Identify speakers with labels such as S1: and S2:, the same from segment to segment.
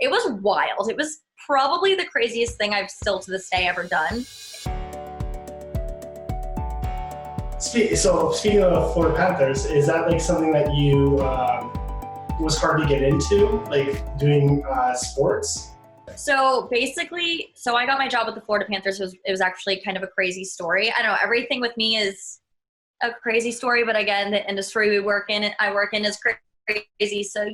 S1: it was wild. It was probably the craziest thing I've still to this day ever done.
S2: So speaking of Florida Panthers, is that like something that you was hard to get into, like doing sports?
S1: So basically, I got my job with the Florida Panthers. It was actually kind of a crazy story. I don't know, everything with me is a crazy story, but again, the industry I work in is crazy. So,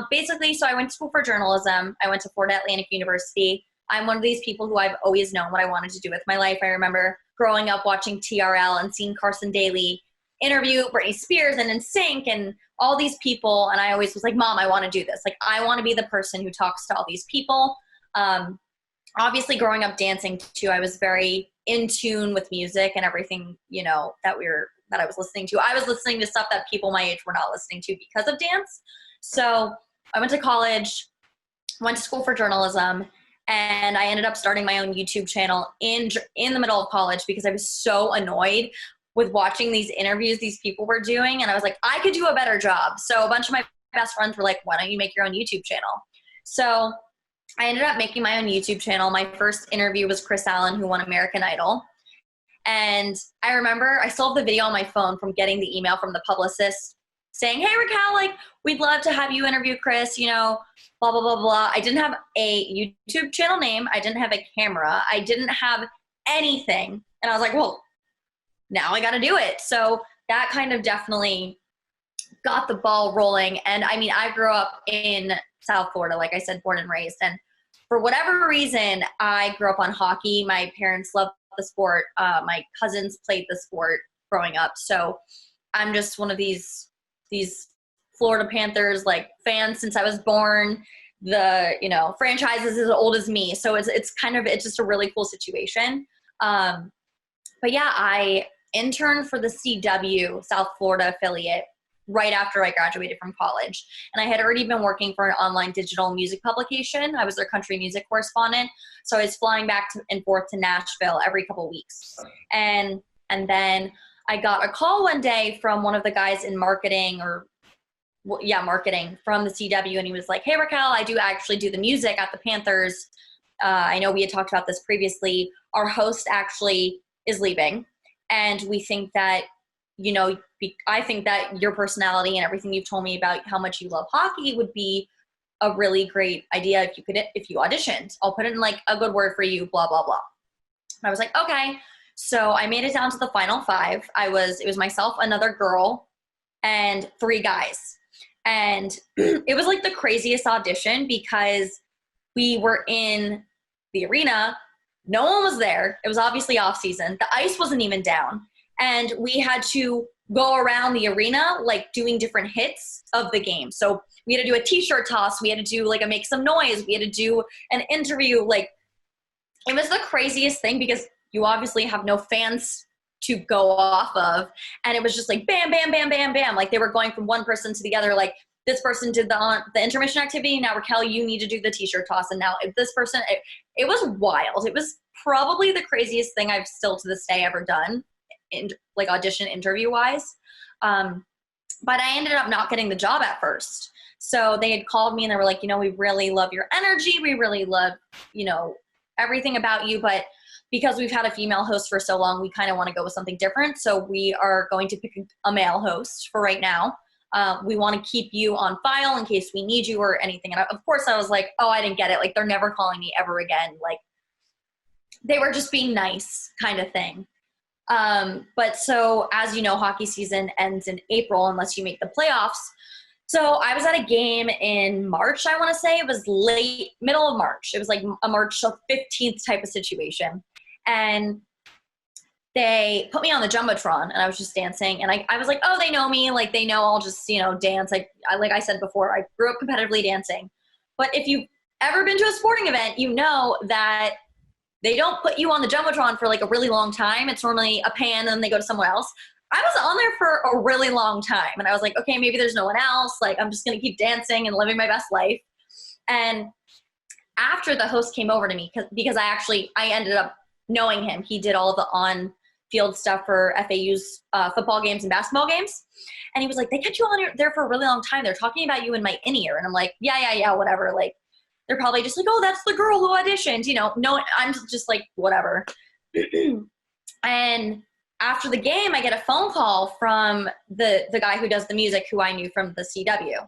S1: basically, so I went to school for journalism. I went to Florida Atlantic University. I'm one of these people who I've always known what I wanted to do with my life. I remember growing up watching TRL and seeing Carson Daly interview Britney Spears and NSYNC and all these people. And I always was like, Mom, I want to do this. Like, I want to be the person who talks to all these people. Obviously growing up dancing too, I was very in tune with music and everything, that I was listening to. I was listening to stuff that people my age were not listening to because of dance. So I went to college, went to school for journalism, and I ended up starting my own YouTube channel in the middle of college because I was so annoyed with watching these interviews these people were doing. And I was like, I could do a better job. So a bunch of my best friends were like, why don't you make your own YouTube channel? So I ended up making my own YouTube channel. My first interview was Chris Allen, who won American Idol. And I remember I still have the video on my phone from getting the email from the publicist saying, hey, Racquel, like, we'd love to have you interview Chris, blah, blah, blah, blah. I didn't have a YouTube channel name. I didn't have a camera. I didn't have anything. And I was like, well, now I got to do it. So that kind of definitely got the ball rolling. And I mean, I grew up in South Florida, like I said, born and raised. And for whatever reason, I grew up on hockey. My parents loved the sport. My cousins played the sport growing up. So I'm just one of these Florida Panthers like fans since I was born. The franchise is as old as me, so it's just a really cool situation. But yeah, I interned for the CW South Florida affiliate right after I graduated from college, and I had already been working for an online digital music publication. I was their country music correspondent, so I was flying back and forth to Nashville every couple of weeks, and then I got a call one day from one of the guys in marketing from the CW. And he was like, hey, Racquel, I do actually do the music at the Panthers. I know we had talked about this previously. Our host actually is leaving. And we think that, I think that your personality and everything you've told me about how much you love hockey would be a really great idea if you auditioned. I'll put in like a good word for you, blah, blah, blah. And I was like, okay. So I made it down to the final 5. It was myself, another girl, and 3 guys. And it was like the craziest audition because we were in the arena. No one was there. It was obviously off season. The ice wasn't even down. And we had to go around the arena, like doing different hits of the game. So we had to do a t-shirt toss. We had to do like a make some noise. We had to do an interview. Like, it was the craziest thing because you obviously have no fans to go off of. And it was just like, bam, bam, bam, bam, bam. Like they were going from one person to the other. Like this person did the intermission activity. Now, Racquel, you need to do the t-shirt toss. And now if this person, it was wild. It was probably the craziest thing I've still to this day ever done in like audition interview wise. But I ended up not getting the job at first. So they had called me and they were like, we really love your energy. We really love, everything about you. But because we've had a female host for so long, we kind of want to go with something different. So we are going to pick a male host for right now. We want to keep you on file in case we need you or anything. And of course I was like, oh, I didn't get it. Like they're never calling me ever again. Like they were just being nice kind of thing. But so as you know, hockey season ends in April unless you make the playoffs. So I was at a game in March, I want to say. It was middle of March. It was like a March 15th type of situation. And they put me on the Jumbotron and I was just dancing. And I was like, oh, they know me. Like they know I'll just, dance. Like I said before, I grew up competitively dancing. But if you've ever been to a sporting event, you know that they don't put you on the Jumbotron for like a really long time. It's normally a pan and then they go to somewhere else. I was on there for a really long time. And I was like, okay, maybe there's no one else. Like, I'm just going to keep dancing and living my best life. And after the host came over to me, because I ended up knowing him. He did all of the on-field stuff for FAU's football games and basketball games. And he was like, they kept you on there for a really long time. They're talking about you in my in-ear. And I'm like, yeah, whatever. Like, they're probably just like, oh, that's the girl who auditioned, you know. No, I'm just like, whatever. And after the game, I get a phone call from the guy who does the music, who I knew from the CW.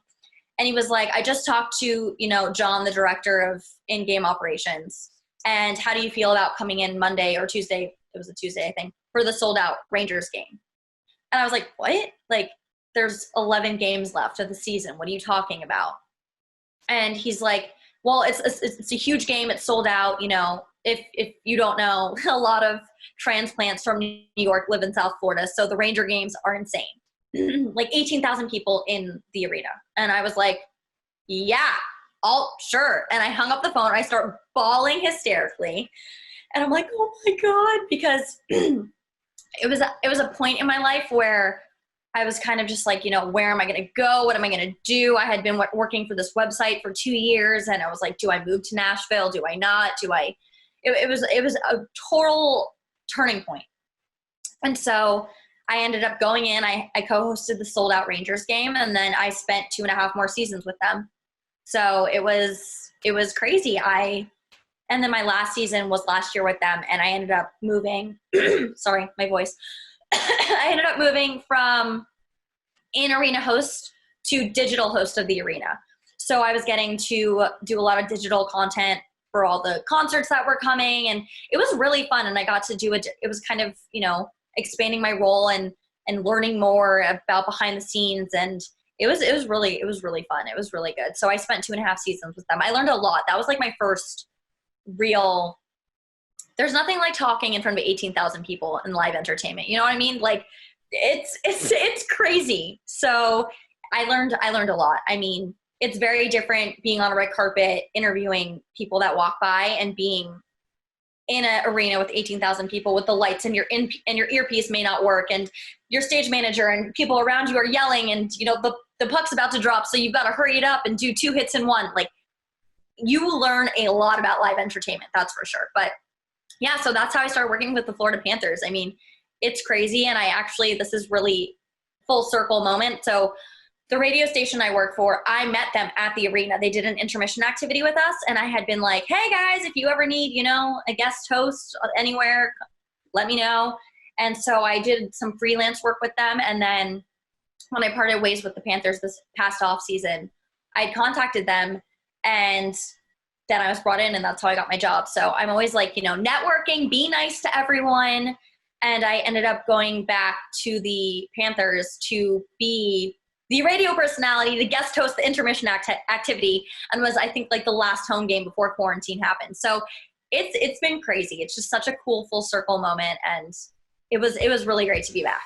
S1: And he was like, I just talked to, you know, John, the director of in-game operations. And how do you feel about coming in Monday or Tuesday? It was a Tuesday, I think, for the sold out Rangers game. And I was like, what? Like, there's 11 games left of the season. What are you talking about? And he's like, well, it's a huge game. It's sold out. You know, if you don't know, a lot of transplants from New York live in South Florida. So the Ranger games are insane. Like 18,000 people in the arena. And I was like, yeah, sure. And I hung up the phone. I start bawling hysterically. And I'm like, oh my God, because it was a point in my life where I was kind of just like, you know, where am I going to go? What am I going to do? I had been working for this website for 2 years, and I was like, do I move to Nashville? Do I not? It was a total turning point. And so I ended up going in. I co-hosted the sold out Rangers game, and then I spent 2.5 more seasons with them. So it was crazy. And then my last season was last year with them, and I ended up moving. Sorry, my voice. I ended up moving from in-arena host to digital host of the arena. So I was getting to do a lot of digital content for all the concerts that were coming, and it was really fun. And I got to do it. It was kind of, you know, expanding my role and learning more about behind the scenes. And it was really fun. It was really good. So I spent 2.5 seasons with them. I learned a lot. That was like my first real, there's nothing like talking in front of 18,000 people in live entertainment. You know what I mean? Like it's crazy. So I learned a lot. I mean, it's very different being on a red carpet, interviewing people that walk by, and being in an arena with 18,000 people with the lights and your earpiece may not work, and your stage manager and people around you are yelling, and you know, the puck's about to drop. So you've got to hurry it up and do 2 hits in one. Like, you learn a lot about live entertainment, that's for sure. But yeah, so that's how I started working with the Florida Panthers. I mean, it's crazy. And this is really full circle moment. So the radio station I work for, I met them at the arena. They did an intermission activity with us. And I had been like, hey guys, if you ever need, you know, a guest host anywhere, let me know. And so I did some freelance work with them. And then when I parted ways with the Panthers this past off season, I contacted them, and then I was brought in, and that's how I got my job. So I'm always like, you know, networking, be nice to everyone. And I ended up going back to the Panthers to be the radio personality, the guest host, the intermission activity, and was, I think, like the last home game before quarantine happened. So it's been crazy. It's just such a cool full circle moment, and it was really great to be back.